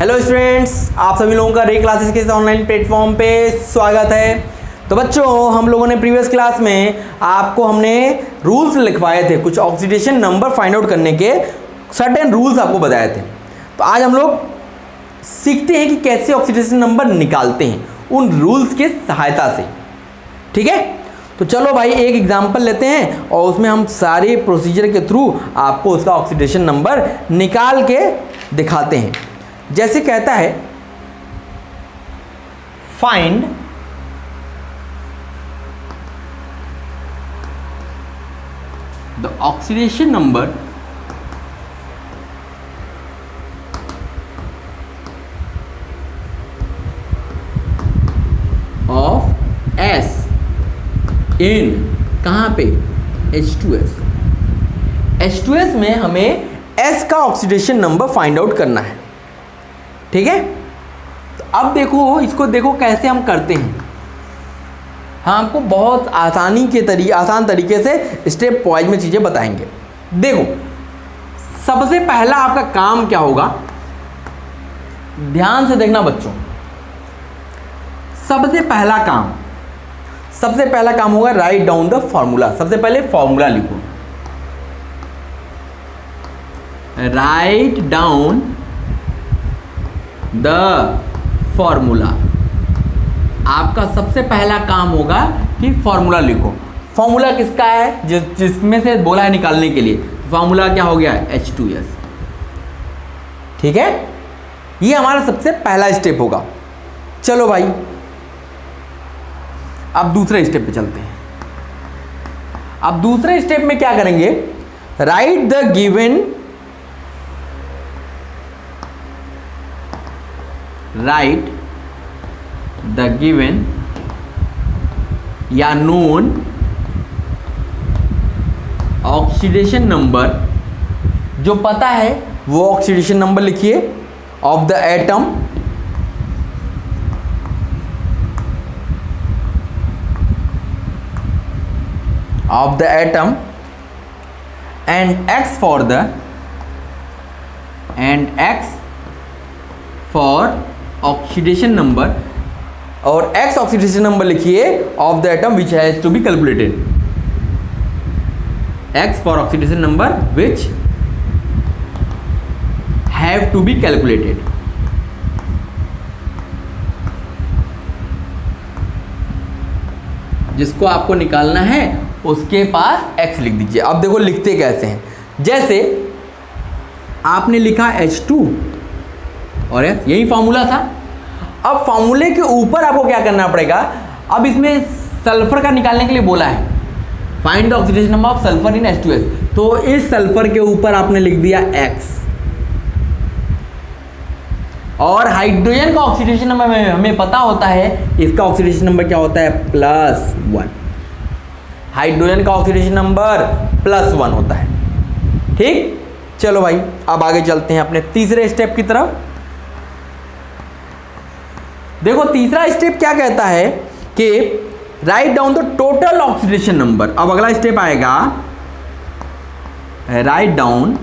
Hello students, आप सभी लोगों का रे क्लासेस के ऑनलाइन प्लेटफॉर्म पे स्वागत है। तो बच्चों, हम लोगों ने प्रीवियस क्लास में आपको हमने रूल्स लिखवाए थे, कुछ ऑक्सीडेशन नंबर फाइंड आउट करने के सर्टेन रूल्स आपको बताए थे। तो आज हम लोग सीखते हैं कि कैसे ऑक्सीडेशन नंबर निकालते हैं उन रूल्स के सहायता से। ठीक है, तो चलो भाई एक एग्जांपल लेते हैं और उसमें हम सारे प्रोसीजर के थ्रू आपको उसका ऑक्सीडेशन नंबर निकाल के दिखाते हैं। जैसे कहता है, find the oxidation number of S in कहां पे H2S। H2S में हमें S का ऑक्सीडेशन नंबर फाइंड आउट करना है। ठीक है, तो अब देखो इसको, देखो कैसे हम करते हैं। हाँ, आपको बहुत आसान तरीके से स्टेप वाइज में चीज़ें बताएंगे। देखो, सबसे पहला आपका काम क्या होगा, ध्यान से देखना बच्चों। सबसे पहला काम होगा राइट डाउन द फॉर्मूला। सबसे पहले फॉर्मूला लिखो, राइट डाउन द फॉर्मूला। आपका सबसे पहला काम होगा कि फॉर्मूला लिखो। फॉर्मूला किसका है, जिसमें से बोला है निकालने के लिए। फॉर्मूला क्या हो गया, H2S। ठीक है, ये हमारा सबसे पहला स्टेप होगा। चलो भाई, अब दूसरे स्टेप पे चलते हैं। अब दूसरे स्टेप में क्या करेंगे, राइट द गिवन या नोन ऑक्सीडेशन नंबर। जो पता है वो ऑक्सीडेशन नंबर लिखिए of the atom and X for oxidation number, और X ऑक्सीडेशन नंबर लिखिए of the atom which has to be calculated. X for oxidation number which have to be calculated. जिसको आपको निकालना है उसके पास X लिख दीजिए। अब देखो लिखते कैसे हैं, जैसे आपने लिखा H2 और X, यही फॉर्मूला था। अब फॉर्मूले के ऊपर आपको क्या करना पड़ेगा, अब इसमें सल्फर का निकालने के लिए बोला है, find the oxidation number of sulphur in H2S। तो इस सल्फर के ऊपर आपने लिख दिया X, और हाइड्रोजन का ऑक्सीडेशन नंबर में हमें पता होता है, इसका ऑक्सीडेशन नंबर क्या होता है, +1। हाइड्रोजन का ऑक्सीडेशन नंबर +1 होता है। ठीक, चलो भाई अब आगे चलते हैं अपने तीसरे स्टेप की तरफ। देखो तीसरा स्टेप क्या कहता है कि write down the total oxidation number. अब अगला स्टेप आएगा, write down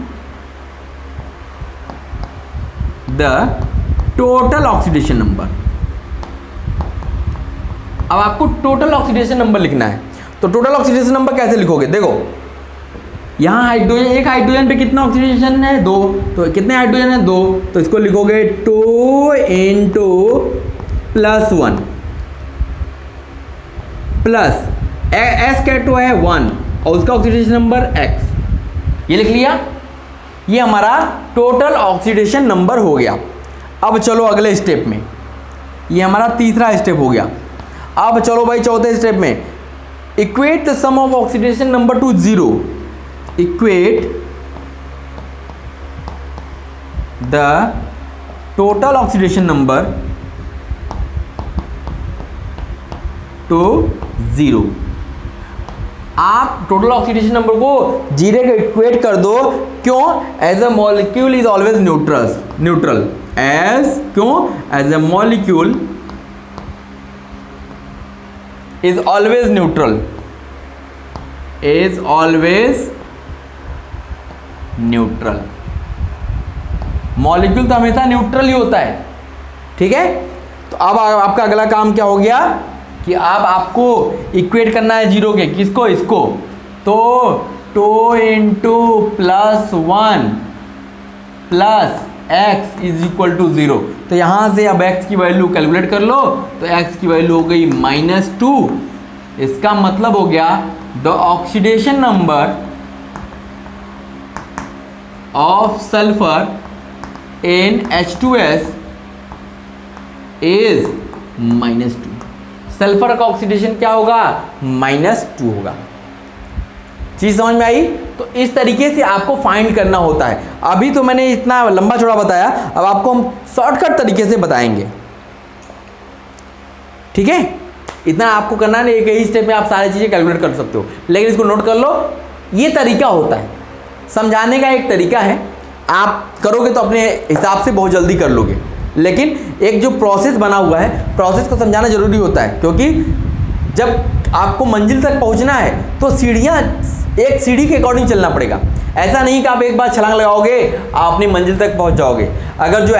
the total oxidation number. अब आपको टोटल ऑक्सीडेशन नंबर लिखना है। तो टोटल ऑक्सीडेशन नंबर कैसे लिखोगे, देखो यहां हाइड्रोजन, एक हाइड्रोजन पे कितना ऑक्सीडेशन है, 2। तो कितने हाइड्रोजन है, 2। तो इसको लिखोगे 2 × +1 प्लस S का 2 है 1 और उसका ऑक्सीडेशन नंबर X। ये लिख लिया, ये हमारा टोटल ऑक्सीडेशन नंबर हो गया। अब चलो अगले स्टेप में, ये हमारा तीसरा स्टेप हो गया। अब चलो भाई चौथे स्टेप में, equate the sum of oxidation number to 0। Equate the total oxidation number to 0। आप टोटल ऑक्सीडेशन नंबर को 0 के इक्वेट कर दो। क्यों, as a molecule is always neutral. As a molecule is always neutral. Molecule तो हमेशा neutral ही होता है, ठीक है। तो अब आपका अगला काम क्या हो गया कि अब आपको इक्वेट करना है जीरो के, किसको, इसको। तो 2 into +1 plus x is equal to 0। तो यहाँ से अब x की वैल्यू कैलकुलेट कर लो, तो x की वैल्यू हो गई -2। इसका मतलब हो गया the oxidation number of sulphur in H2S is -2। Sulphur का ऑक्सीडेशन क्या होगा, -2 होगा। चीज समझ में आई। तो इस तरीके से आपको फाइंड करना होता है। अभी तो मैंने इतना लंबा चौड़ा बताया, अब आपको हम शॉर्टकट तरीके से बताएंगे, ठीक है। इतना आपको करना है, एक ही स्टेप में आप सारी चीजें कैलकुलेट कर सकते हो, लेकिन इसको नोट कर लो, ये तरीका होता है समझाने का, एक तरीका है। आप करोगे तो अपने हिसाब से बहुत जल्दी कर लोगे, लेकिन एक जो प्रोसेस बना हुआ है, प्रोसेस को समझाना जरूरी होता है, क्योंकि जब आपको मंजिल तक पहुंचना है तो सीढ़ियां, एक सीढ़ी के अकॉर्डिंग चलना पड़ेगा। ऐसा नहीं कि आप एक बार छलांग लगाओगे आप अपनी मंजिल तक पहुंच जाओगे। अगर जो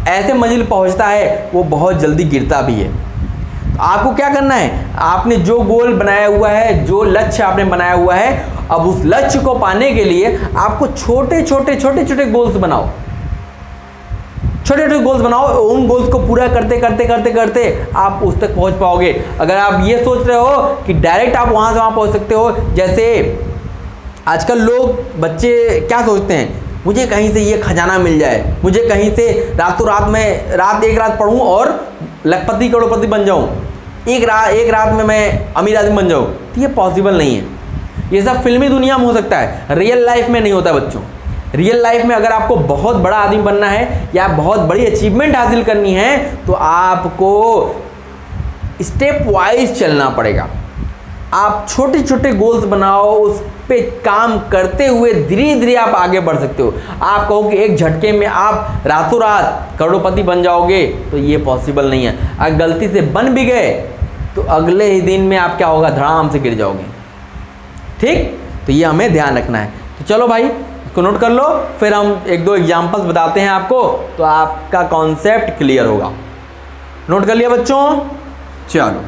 ऐसे मंजिल पहुंचता है वो बहुत जल्दी गिरता भी है। आपको क्या करना है, आपने जो गोल बनाया हुआ है, जो लक्ष्य आपने बनाया हुआ है, अब उस लक्ष्य को पाने के लिए आपको छोटे छोटे गोल्स बनाओ, छोटे गोल्स बनाओ। उन गोल्स को पूरा करते करते आप उस तक पहुंच पाओगे। अगर आप ये सोच रहे हो कि डायरेक्ट आप वहां से वहां पहुंच सकते हो, जैसे आजकल लोग, बच्चे क्या सोचते हैं, मुझे कहीं से ये खजाना मिल जाए, मुझे कहीं से रातों रात में एक रात पढ़ूं और लखपति करोड़पति बन जाऊं, एक रात में मैं अमीर आदमी बन जाऊं। तो ये पॉसिबल नहीं है। ये सब फिल्मी दुनिया में हो सकता है, रियल लाइफ में नहीं होता बच्चों। रियल लाइफ में अगर आपको बहुत बड़ा आदमी बनना है या बहुत बड़ी अचीवमेंट हासिल करनी है, तो आपको स्टेप वाइज चलना पड़ेगा। आप छोटे छोटे गोल्स बनाओ, उस पे काम करते हुए धीरे धीरे आप आगे बढ़ सकते हो। आप कहो कि एक झटके में आप रातों रात करोड़पति बन जाओगे, तो ये पॉसिबल नहीं है। अगर गलती से बन भी गए तो अगले ही दिन में आप क्या होगा, धड़ाम से गिर जाओगे, ठीक। तो ये हमें ध्यान रखना है। तो चलो भाई, इसको नोट कर लो, फिर हम एक दो एग्जाम्पल्स बताते हैं आपको, तो आपका कॉन्सेप्ट क्लियर होगा। नोट कर लिया बच्चों, चलो।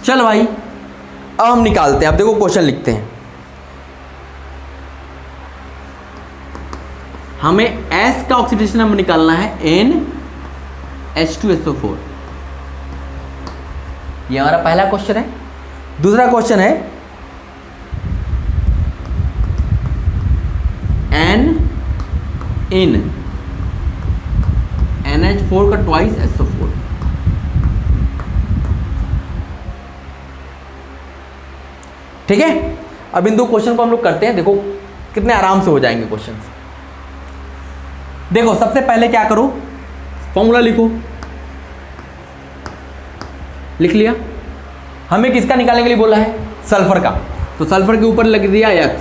चलो भाई, अब हम निकालते हैं। अब देखो क्वेश्चन लिखते हैं। हमें S का ऑक्सीडेशन नंबर निकालना है NH2SO4। ये हमारा पहला क्वेश्चन है। दूसरा क्वेश्चन है N in NH4 का ट्वाइस SO4। ठीक है। अब इन दो क्वेश्चन को हम लोग करते हैं। देखो कितने आराम से हो जाएंगे क्वेश्चन। देखो सबसे पहले क्या करो, फॉर्मूला लिखो। लिख लिया। हमें किसका निकालने के लिए बोला है, सल्फर का। तो सल्फर के ऊपर लग दिया X।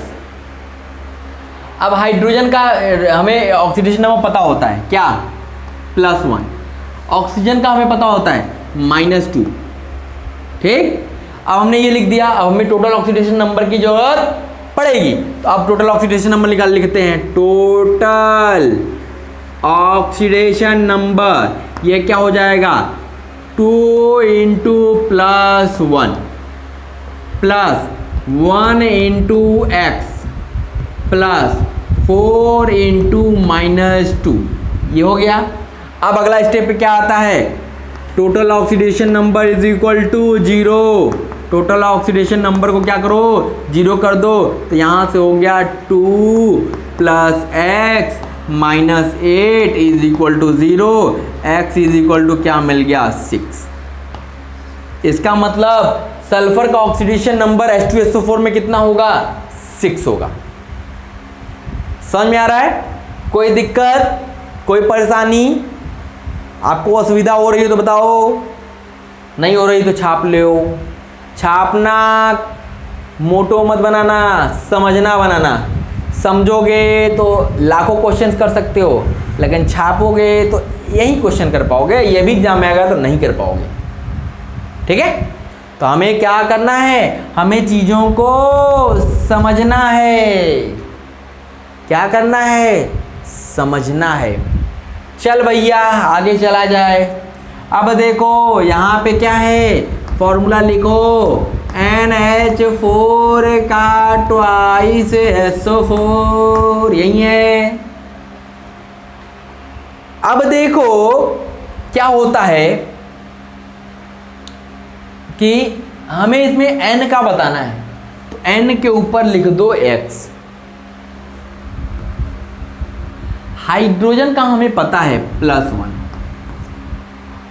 अब हाइड्रोजन का हमें ऑक्सीडेशन नंबर पता होता है क्या, +1। ऑक्सीजन का हमें पता होता है -2। ठीक। अब हमने ये लिख दिया। अब हमें टोटल ऑक्सीडेशन नंबर की जरूरत पड़ेगी, तो अब टोटल ऑक्सीडेशन नंबर निकाल लिखते हैं। टोटल ऑक्सीडेशन नंबर ये क्या हो जाएगा, 2 into +1 plus 1 into X plus 4 into -2, ये हो गया। अब अगला स्टेप पे क्या आता है, total oxidation number is equal to 0। Total oxidation number को क्या करो, 0 कर दो। तो यहाँ से हो गया 2 + x -8 is equal to 0। x is equal to क्या मिल गया, 6। इसका मतलब सल्फर का ऑक्सीडेशन नंबर H2SO4 में कितना होगा, 6 होगा। समझ में आ रहा है? कोई दिक्कत, कोई परेशानी, आपको असुविधा हो रही है तो बताओ, नहीं हो रही तो छाप लो। छापना मोटो मत बनाना, समझना बनाना। समझोगे तो लाखों क्वेश्चंस कर सकते हो, लेकिन छापोगे तो यही क्वेश्चन कर पाओगे, ये भी एग्जाम में आएगा तो नहीं कर पाओगे। ठीक है, तो हमें क्या करना है, हमें चीज़ों को समझना है। क्या करना है, समझना है। चल भैया आगे चला जाए। अब देखो यहाँ पे क्या है, फॉर्मूला लिखो NH4 का ट्वाइस SO4, यही है। अब देखो क्या होता है कि हमें इसमें N का बताना है, तो N के ऊपर लिख दो X। हाइड्रोजन का हमें पता है +1,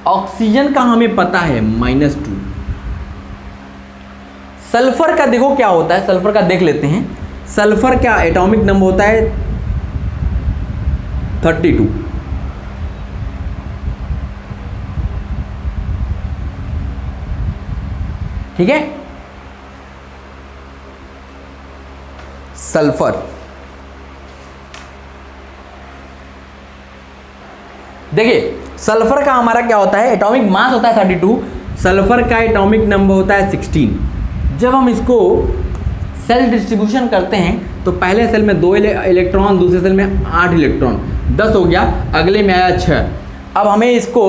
ऑक्सीजन का हमें पता है -2। सल्फर का देखो क्या होता है, सल्फर का देख लेते हैं। सल्फर का एटॉमिक नंबर होता है 32। ठीक है, सल्फर देखिए, सल्फर का हमारा क्या होता है, एटॉमिक मास होता है 32, सल्फर का एटॉमिक नंबर होता है 16। जब हम इसको सेल डिस्ट्रीब्यूशन करते हैं तो पहले सेल में 2 इलेक्ट्रॉन, दूसरे सेल में 8 इलेक्ट्रॉन, 10 हो गया, अगले में आया 6। अब हमें इसको,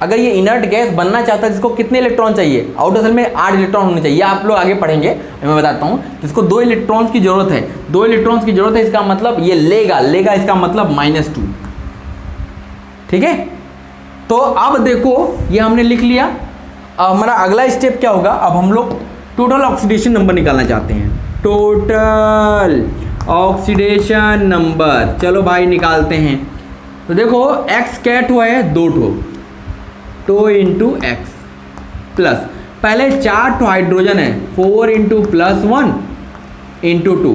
अगर ये इनर्ट गैस बनना चाहता है, जिसको कितने इलेक्ट्रॉन चाहिए, आउटर सेल में 8 इलेक्ट्रॉन होने चाहिए। आप लोग आगे पढ़ेंगे, मैं बताता हूँ। जिसको 2 इलेक्ट्रॉन्स की जरूरत है, 2 इलेक्ट्रॉन्स की जरूरत है, इसका मतलब ये लेगा इसका मतलब -2। ठीक है, तो अब देखो ये हमने लिख लिया। अब हमारा अगला स्टेप क्या होगा, अब हम लोग टोटल ऑक्सीडेशन नंबर निकालना चाहते हैं। टोटल ऑक्सीडेशन नंबर, चलो भाई निकालते हैं। तो देखो एक्स कैट हुआ है 2 ठो, 2 × x प्लस, पहले 4 ठो हाइड्रोजन है, 4 × +1 × 2।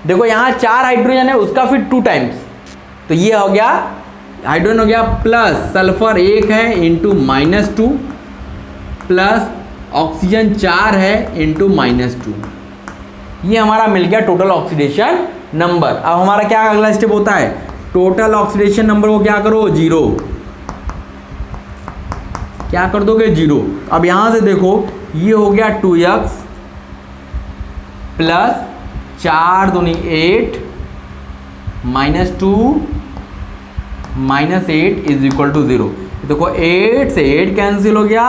देखो यहाँ 4 हाइड्रोजन है, उसका फिर 2 टाइम्स, तो ये हो गया हाइड्रोजन हो गया प्लस सल्फर 1 है × -2 प्लस ऑक्सीजन 4 है × -2। ये हमारा मिल गया टोटल ऑक्सीडेशन नंबर। अब हमारा क्या अगला स्टेप होता है, टोटल ऑक्सीडेशन नंबर को क्या करो, 0। क्या कर दोगे, 0। अब यहां से देखो ये हो गया 2x प्लस 4 दूनी 8 -2 -8 इज इक्वल टू 0। देखो 8 से 8 कैंसिल हो गया,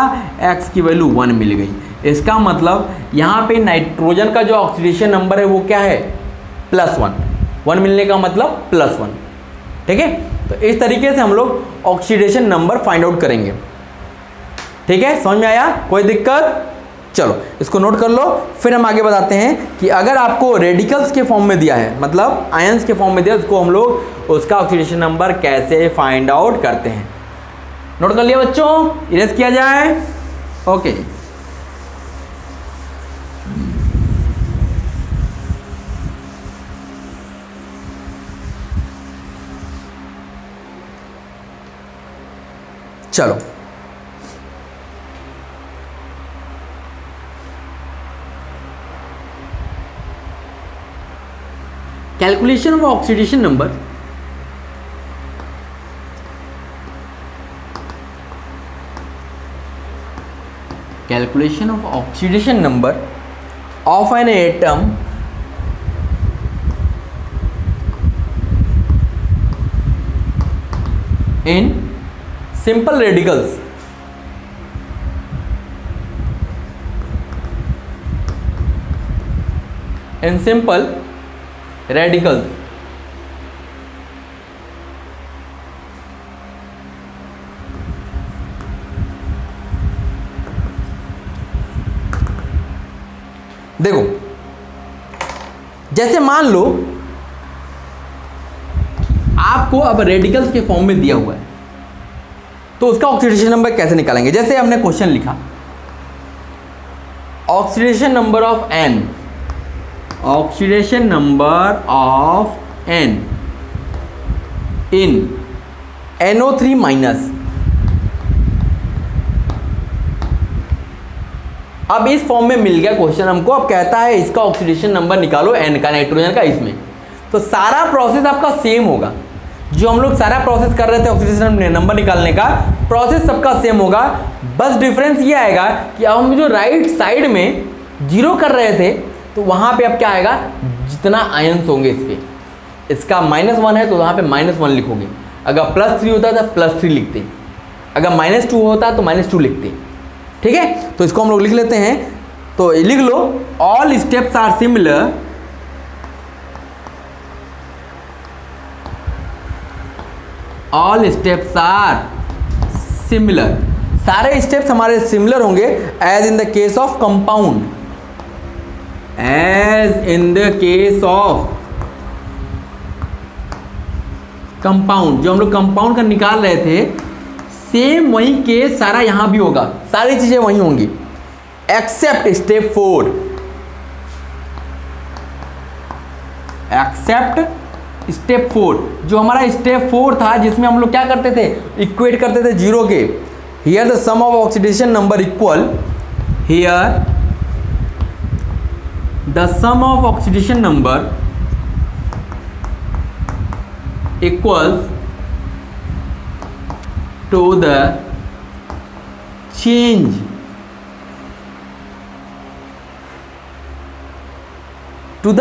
x की वैल्यू 1 मिल गई। इसका मतलब यहाँ पे नाइट्रोजन का जो ऑक्सीडेशन नंबर है वो क्या है, +1। 1 मिलने का मतलब +1। ठीक है, तो इस तरीके से हम लोग ऑक्सीडेशन नंबर फाइंड आउट करेंगे। ठीक है, समझ में आया, कोई दिक्कत? चलो इसको नोट कर लो, फिर हम आगे बताते हैं कि अगर आपको रेडिकल्स के फॉर्म में दिया है, मतलब आयंस के फॉर्म में दिया, उसको हम लोग उसका ऑक्सीडेशन नंबर कैसे फाइंड आउट करते हैं। नोट कर लिया बच्चों, इरेज किया जाए। ओके, चलो calculation of oxidation number. Calculation of oxidation number of an atom in simple radicals. In simple radicals. देखो जैसे मान लो आपको अब रेडिकल्स के फॉर्म में दिया हुआ है, तो उसका ऑक्सीडेशन नंबर कैसे निकालेंगे। जैसे हमने क्वेश्चन लिखा, oxidation number of N, oxidation number of N in NO3 minus. अब इस फॉर्म में मिल गया क्वेश्चन हमको। अब कहता है इसका ऑक्सीडेशन नंबर निकालो एन का, नाइट्रोजन का इसमें। तो सारा प्रोसेस आपका सेम होगा। जो हम लोग सारा प्रोसेस कर रहे थे ऑक्सीडेशन नंबर निकालने का, प्रोसेस सबका सेम होगा। बस डिफरेंस ये आएगा कि अब हम जो राइट साइड में 0 कर रहे थे तो वहाँ पे अब क्या आएगा, जितना आयंस होंगे इसके, इसका -1 है तो वहाँ पे -1 लिखोगे। अगर +3 होता तो +3 लिखते, अगर -2 होता तो -2 लिखते। ठीक है, तो इसको हम लोग लिख लेते हैं। तो लिख लो, all steps are similar, all steps are similar, सारे स्टेप्स हमारे सिमिलर होंगे as in the case of compound, as in the case of compound. जो हम लोग कंपाउंड का निकाल रहे थे सेम वही केस सारा यहां भी होगा, सारी चीजें वही होंगी एक्सेप्ट स्टेप 4, एक्सेप्ट स्टेप 4। जो हमारा स्टेप 4 था जिसमें हम लोग क्या करते थे, इक्वेट करते थे 0 के। Here the sum of oxidation number equal, here the sum of oxidation number equals to the charge to the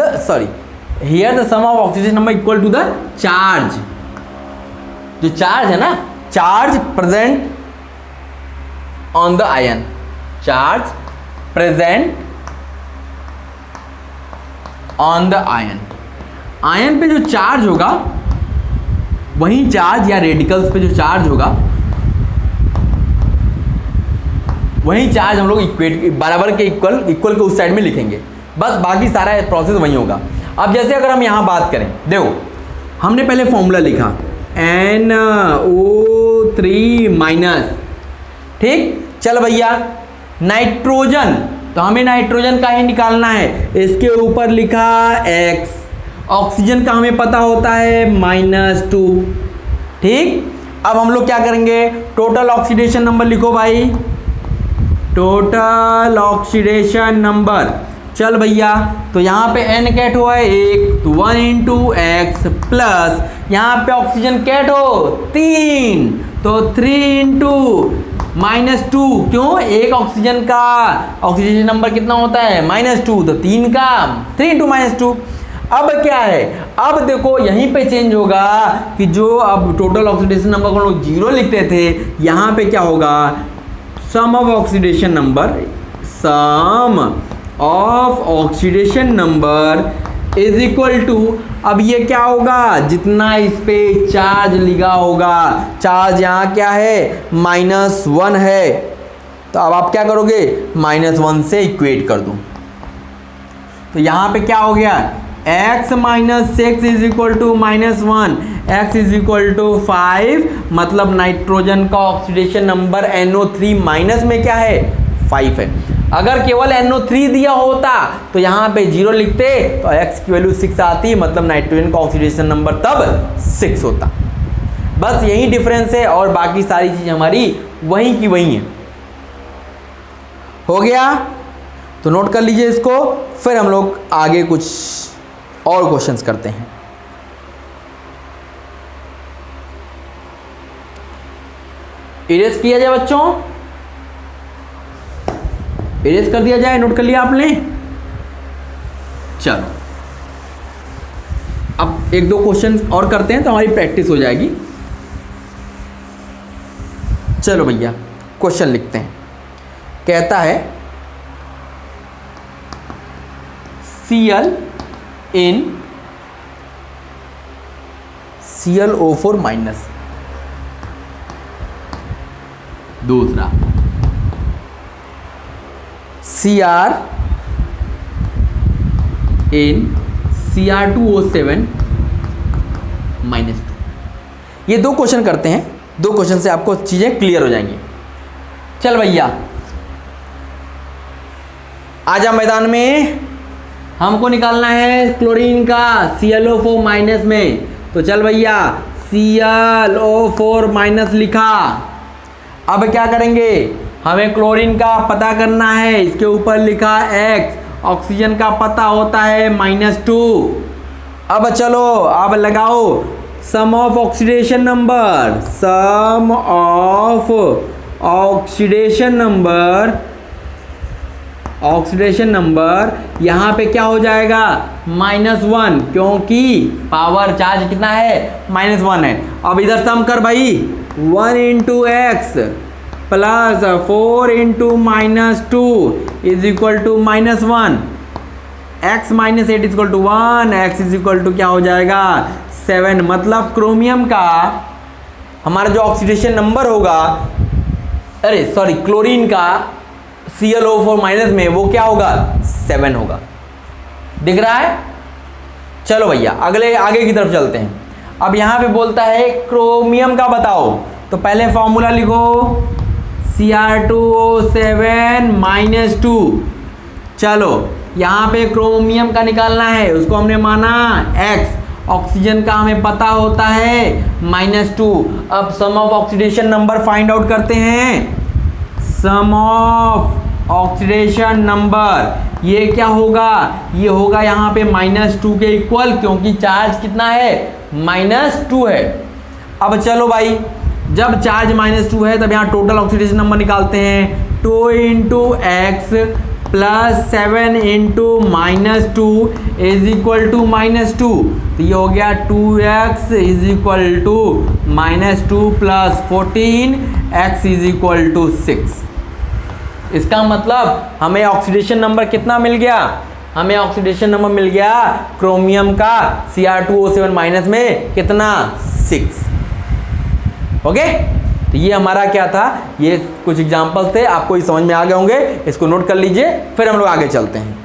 here the sum of oxidation number equal to the charge। जो चार्ज है ना, charge present on the ion, charge present on the ion. Ion पे जो charge होगा वही charge, या radicals पे जो चार्ज होगा वही चार्ज हम लोग इक्वेट बराबर के इक्वल के उस साइड में लिखेंगे। बस बाकी सारा प्रोसेस वही होगा। अब जैसे अगर हम यहाँ बात करें, देखो हमने पहले फॉर्मूला लिखा NO3-, ठीक। चल भैया नाइट्रोजन, तो हमें नाइट्रोजन का ही निकालना है, इसके ऊपर लिखा X। ऑक्सीजन का हमें पता होता है -2, ठीक। अब हम लोग क्या करेंगे, टोटल ऑक्सीडेशन नंबर लिखो भाई, टोटल ऑक्सीडेशन नंबर। चल भैया, तो यहाँ पे N कैट हुआ है 1, तो 1 × X प्लस यहाँ पे ऑक्सीजन कैट हो 3, तो 3 × -2। क्यों, एक ऑक्सीजन का ऑक्सीजन नंबर कितना होता है -2, तो 3 का 3 × -2। अब क्या है, अब देखो यहीं पे चेंज होगा कि जो अब टोटल ऑक्सीडेशन नंबर को लोग 0 लिखते थे, यहाँ पे क्या होगा, sum of oxidation number, sum of oxidation number is equal to, अब ये क्या होगा, जितना इस पे चार्ज लिखा होगा, चार्ज यहाँ क्या है -1 है, तो अब आप क्या करोगे, -1 से इक्वेट कर दो। तो यहाँ पे क्या हो गया, x - 6 is equal to -1, x is equal to 5, मतलब नाइट्रोजन का ऑक्सीडेशन नंबर NO3- में क्या है, 5 है। अगर केवल NO3 दिया होता तो यहाँ पे 0 लिखते, तो x की वैल्यू 6 आती, मतलब नाइट्रोजन का ऑक्सीडेशन नंबर तब 6 होता। बस यही डिफरेंस है और बाकी सारी चीज हमारी वही की वही है। हो गया, तो नोट कर लीजिए इसको, फिर हम लोग आगे कुछ और क्वेश्चंस करते हैं। इरेज किया जाए बच्चों, इरेज कर दिया जाए, नोट कर लिया आपने। चलो अब 1-2 क्वेश्चन और करते हैं तो हमारी प्रैक्टिस हो जाएगी। चलो भैया क्वेश्चन लिखते हैं। कहता है Cl in ClO4-। दूसरा Cr in Cr2O7-2। ये 2 क्वेश्चन करते हैं, 2 क्वेश्चन से आपको चीजें क्लियर हो जाएंगी। चल भैया आजा मैदान में, हमको निकालना है क्लोरीन का ClO4- में। तो चल भैया ClO4- लिखा। अब क्या करेंगे, हमें क्लोरीन का पता करना है, इसके ऊपर लिखा X, ऑक्सीजन का पता होता है -2। अब चलो अब लगाओ sum of oxidation number, sum of oxidation number, oxidation number यहाँ पे क्या हो जाएगा -1, क्योंकि पावर चार्ज कितना है -1 है। अब इधर सम कर भाई, 1 into X plus 4 into -2 is equal to -1, x minus 8 is equal to 1, x is equal to क्या हो जाएगा 7। मतलब क्रोमियम का हमारा जो ऑक्सीडेशन नंबर होगा, अरे सॉरी क्लोरीन का ClO4 माइनस में वो क्या होगा 7 होगा। दिख रहा है? चलो भैया अगले आगे की तरफ चलते हैं। अब यहाँ पे बोलता है क्रोमियम का बताओ, तो पहले फॉर्मूला लिखो Cr2O7 -2। चलो यहाँ पे क्रोमियम का निकालना है, उसको हमने माना x, ऑक्सीजन का हमें पता होता है -2। अब sum of oxidation number find out करते हैं। सम ऑफ ऑक्सीडेशन नंबर ये क्या होगा, ये होगा यहाँ पे -2 के इक्वल, क्योंकि चार्ज कितना है -2 है। अब चलो भाई जब चार्ज -2 है तब यहाँ टोटल ऑक्सीडेशन नंबर निकालते हैं, 2 into X plus 7 into -2 is equal to -2, तो ये हो गया 2x is equal to -2 plus 14, x is equal to 6। इसका मतलब हमें ऑक्सीडेशन नंबर कितना मिल गया, हमें ऑक्सीडेशन नंबर मिल गया क्रोमियम का Cr2O7 माइनस में कितना 6। ओके, तो ये हमारा क्या था, ये कुछ एग्जांपल्स थे, आपको ये समझ में आ गए होंगे, इसको नोट कर लीजिए, फिर हम लोग आगे चलते हैं।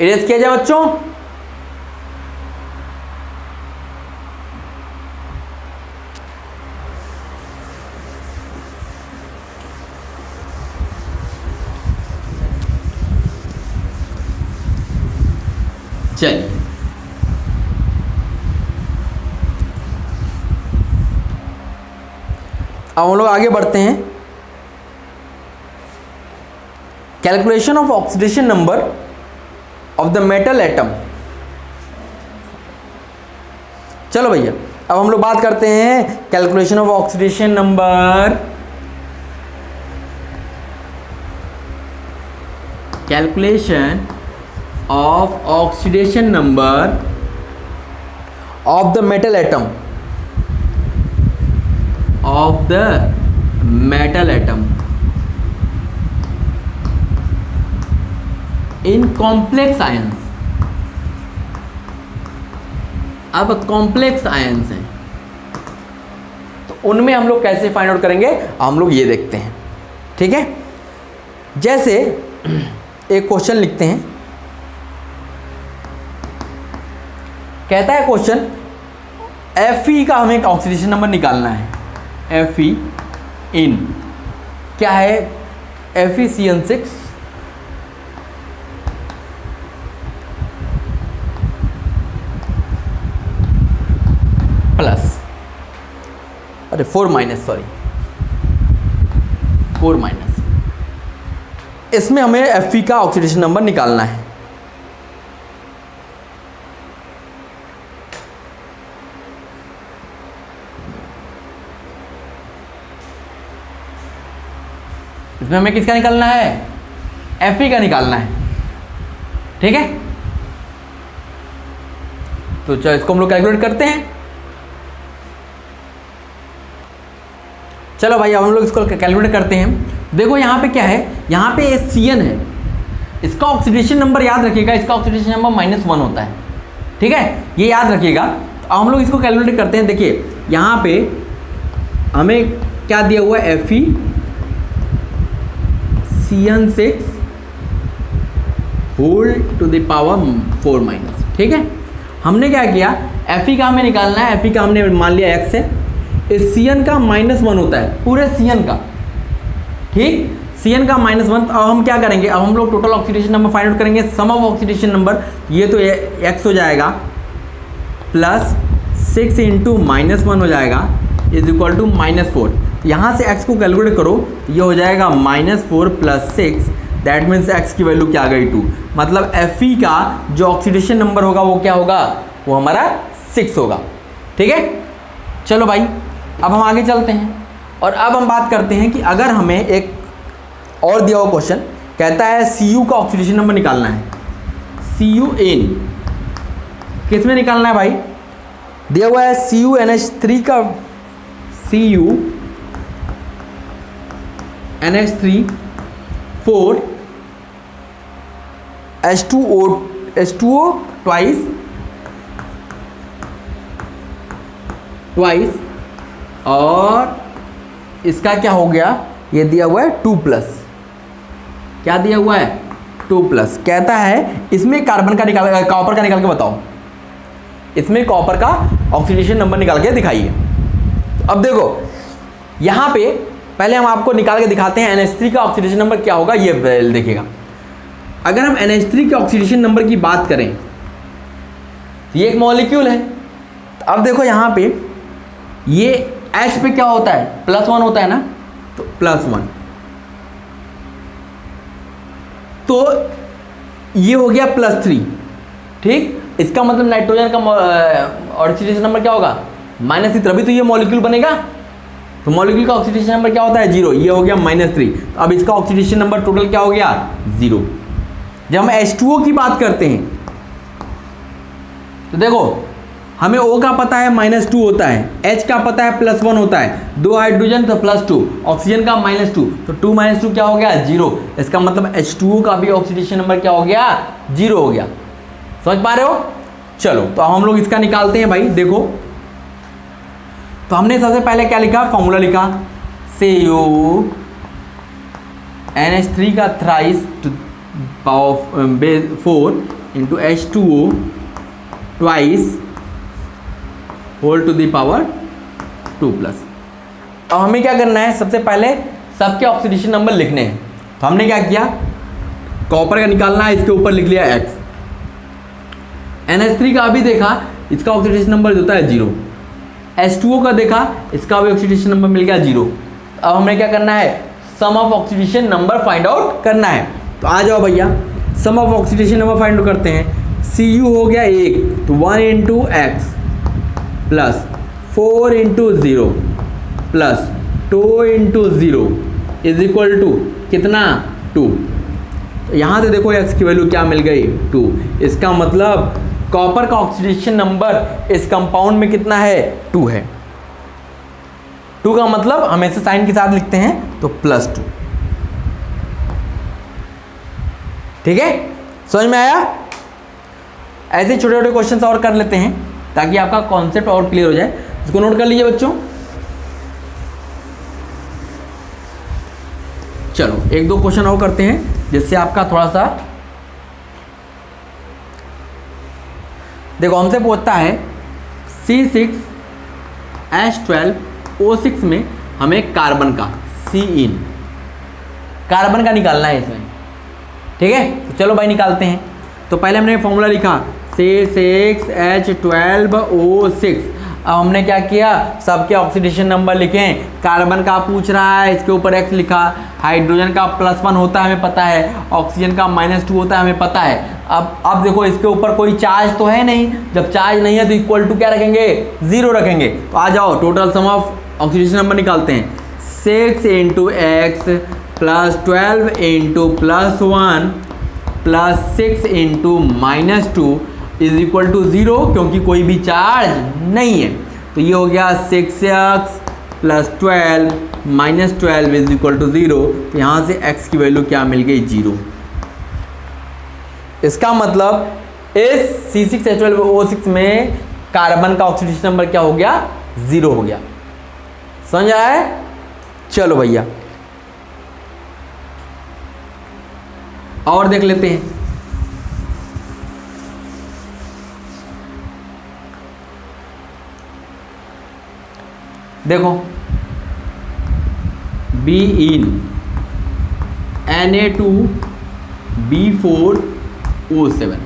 इरेज किया जाए बच्चों। चलिए अब हम लोग आगे बढ़ते हैं। Calculation of oxidation number of the metal atom. चलो भैया अब हम लोग बात करते हैं calculation of oxidation number, calculation of oxidation number of the metal atom, of the metal atom in complex ions। अब कॉम्प्लेक्स आयंस हैं तो उनमें हम लोग कैसे फाइंड आउट करेंगे, हम लोग ये देखते हैं। ठीक है, जैसे एक क्वेश्चन लिखते हैं, कहता है क्वेश्चन Fe का हमें ऑक्सीडेशन नंबर निकालना है। Fe इन क्या है, FeCN6 प्लस, अरे 4 माइनस, सॉरी 4 माइनस, इसमें हमें Fe का ऑक्सीडेशन नंबर निकालना है। इसमें हमें किसका निकालना है, Fe का निकालना है। ठीक है, तो चलो इसको हम लोग कैलकुलेट करते हैं। चलो भाई अब हम लोग इसको कैलकुलेट करते हैं। देखो यहाँ पे क्या है, यहाँ पे Cn है, इसका ऑक्सीडेशन नंबर याद रखिएगा, इसका ऑक्सीडेशन नंबर -1 होता है। ठीक है, ये याद रखिएगा। तो हम लोग इसको कैलकुलेट करते हैं। देखिए यहाँ पे हमें क्या दिया हुआ है, FeCN6 whole to the power 4 minus. ठीक है, हमने क्या किया, Fe का हमें निकालना है, Fe का हमने मान लिया x है, इस Cn का -1 होता है पूरे Cn का। ठीक, Cn का -1। अब हम क्या करेंगे, अब हम लोग total oxidation number find out करेंगे, सम ऑफ ऑक्सीडेशन नंबर, ये तो x हो जाएगा प्लस 6 इंटू -1 हो जाएगा इज इक्वल टू -4। तो यहाँ से x को कैलकुलेट करो तो ये हो जाएगा -4 + 6, दैट मीन्स x की वैल्यू क्या आ गई 2। मतलब Fe का जो ऑक्सीडेशन नंबर होगा वो क्या होगा, वो हमारा 6 होगा। ठीक है, चलो भाई अब हम आगे चलते हैं और अब हम बात करते हैं कि अगर हमें एक और दिया हुआ क्वेश्चन कहता है Cu का ऑक्सीडेशन नंबर निकालना है। CuN किस में निकालना है भाई, दिया हुआ है CuNH3 का CuNH3 4 H2O ट्वाइस और इसका क्या हो गया, ये दिया हुआ है 2+, क्या दिया हुआ है 2+। कहता है इसमें कार्बन का निकाल, कॉपर का निकाल के बताओ, इसमें कॉपर का ऑक्सीडेशन नंबर निकाल के दिखाइए। तो अब देखो यहाँ पे पहले हम आपको निकाल के दिखाते हैं NH3 का ऑक्सीडेशन नंबर क्या होगा, ये देखिएगा। अगर हम NH3 के ऑक्सीडेशन नंबर की बात करें तो ये एक मॉलिक्यूल है। तो अब देखो यहाँ पे ये H पे क्या होता है, +1 होता है ना, तो +1, तो ये हो गया +3। ठीक, इसका मतलब नाइट्रोजन का ऑक्सीडेशन नंबर क्या होगा, -3, तभी तो ये मॉलिक्यूल बनेगा। तो मॉलिक्यूल का ऑक्सीडेशन नंबर क्या होता है 0, ये हो गया -3। तो अब इसका ऑक्सीडेशन नंबर टोटल क्या हो गया 0। जब हम H2O की बात करते हैं तो देखो हमें O का पता है -2 होता है, H का पता है +1 होता है, 2 हाइड्रोजन तो +2, ऑक्सीजन का -2, तो 2 - 2 क्या हो गया 0। इसका मतलब H2O का भी ऑक्सीडेशन नंबर क्या हो गया 0 हो गया। समझ पा रहे हो। चलो तो हम लोग इसका निकालते हैं भाई। देखो तो हमने सबसे पहले क्या लिखा, फॉर्मूला लिखा CuNH3 का thrice 4 × H2O twice whole to the power 2+। अब हमें क्या करना है, सबसे पहले सबके ऑक्सीडेशन नंबर लिखने हैं। तो हमने क्या किया, कॉपर का निकालना है, इसके ऊपर लिख लिया x। NH3 का अभी देखा, इसका ऑक्सीडेशन नंबर होता है 0। H2O का देखा, इसका भी ऑक्सीडेशन नंबर मिल गया 0। अब हमें क्या करना है, sum of oxidation number find out करना है। तो आ जाओ भैया, sum of oxidation number find out करते हैं। Cu हो गया 1, तो 1 × x + 4 × 0 + 2 × 0 = कितना 2। यहाँ से देखो x की वैल्यू क्या मिल गई 2। इसका मतलब कॉपर का ऑक्सीडेशन नंबर इस कंपाउंड में कितना है 2 है। 2 का मतलब हम ऐसे साइन के साथ लिखते हैं तो +2। ठीक है, समझ में आया। ऐसे छोटे छोटे क्वेश्चंस और कर लेते हैं ताकि आपका कॉन्सेप्ट और क्लियर हो जाए। इसको नोट कर लीजिए बच्चों। चलो 1-2 क्वेश्चन और करते हैं जिससे आपका थोड़ा सा, देखो हमसे पूछता है C6H12O6 में हमें कार्बन का Cin कार्बन का निकालना है इसमें। ठीक है, तो चलो भाई निकालते हैं। तो पहले हमने फॉर्मूला लिखा C6H12O6। अब हमने क्या किया, सबके ऑक्सीडेशन नंबर लिखे। कार्बन का पूछ रहा है, इसके ऊपर x लिखा। हाइड्रोजन का +1 होता है हमें पता है, ऑक्सीजन का -2 होता है हमें पता है। अब देखो इसके ऊपर कोई चार्ज तो है नहीं, जब चार्ज नहीं है तो इक्वल टू क्या रखेंगे 0 रखेंगे। तो आ जाओ total sum of oxidation number निकालते हैं। 6 × x + 12 × +1 + 6 × -2 = 0, क्योंकि कोई भी चार्ज नहीं है। तो ये हो गया 6x + 12 - 12 = 0। तो यहाँ से x की वैल्यू क्या मिल गई 0। इसका मतलब इस C6H12O6 में कार्बन का ऑक्सीडेशन नंबर क्या हो गया 0 हो गया। समझ आया है। चलो भैया और देख लेते हैं। देखो Bin Na2B4O7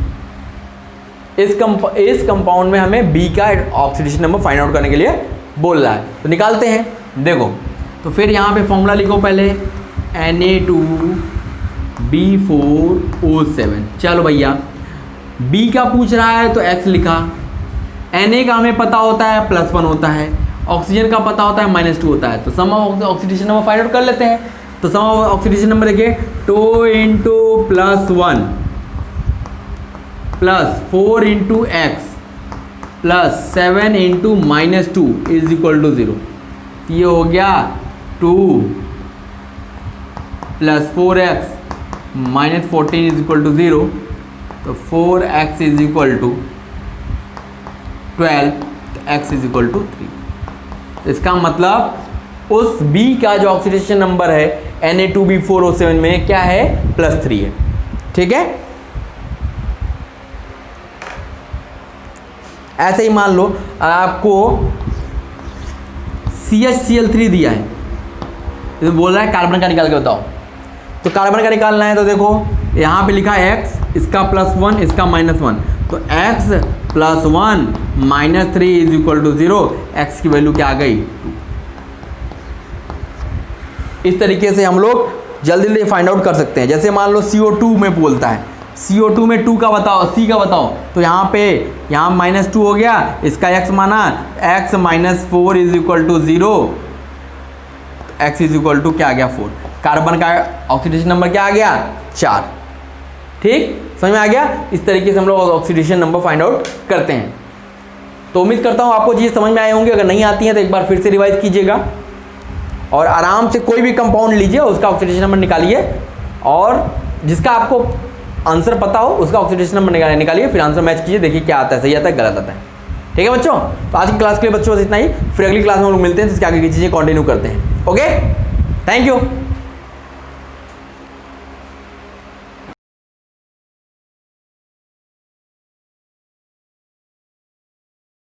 इस कंपाउंड में हमें B का ऑक्सीडेशन नंबर फाइंड आउट करने के लिए बोल रहा है। तो निकालते हैं। देखो तो फिर यहाँ पे फॉर्मूला लिखो पहले Na2B4O7। चलो भैया B का पूछ रहा है तो X लिखा, Na का हमें पता होता है +1 होता है, ऑक्सीजन का पता होता है -2 होता है। तो sum of oxidation number find out कर लेते हैं। तो सम ऑफ ऑक्सीडेशन नंबर देखिए 2 × +1 +4 × X +7 × -2 = 0। ये हो गया 2 + 4x -14 = 0। तो 4x = 12, x = 3। इसका मतलब उस B का जो ऑक्सीडेशन नंबर है Na2B4O7 में क्या है, +3 है। ठीक है, ऐसे ही मान लो आपको CHCl3 दिया है, तो बोल रहा है कार्बन का निकाल के बताओ। तो कार्बन का निकालना है तो देखो यहाँ पे लिखा है x, इसका +1 इसका -1, तो x +1 -3 = 0। x की वैल्यू क्या आ गई, 2। इस तरीके से हम लोग जल्दी जल्दी फाइंड आउट कर सकते हैं। जैसे मान लो CO2 में बोलता है, CO2 में 2 का बताओ, C का बताओ, तो यहाँ -2 हो गया, इसका x माना, x -4 = 0, x = क्या आ गया, 4। कार्बन का ऑक्सीडेशन नंबर क्या आ गया, 4। ठीक, समझ में आ गया। इस तरीके से हम लोग ऑक्सीडेशन नंबर फाइंड आउट करते हैं। तो उम्मीद करता हूँ आपको चीज़ समझ में आए होंगे। अगर नहीं आती हैं तो एक बार फिर से रिवाइज कीजिएगा और आराम से कोई भी कंपाउंड लीजिए, उसका ऑक्सीडेशन नंबर निकालिए और जिसका आपको आंसर पता हो उसका ऑक्सीडेशन नंबर निकालिए, फिर आंसर मैच कीजिए, देखिए क्या आता है, सही आता है गलत आता है। ठीक है बच्चों, तो आज की क्लास के लिए बच्चों बस इतना ही। फिर अगली क्लास में हम लोग मिलते हैं, तो इसके आगे की चीज़ें कंटिन्यू करते हैं। Okay, thank you.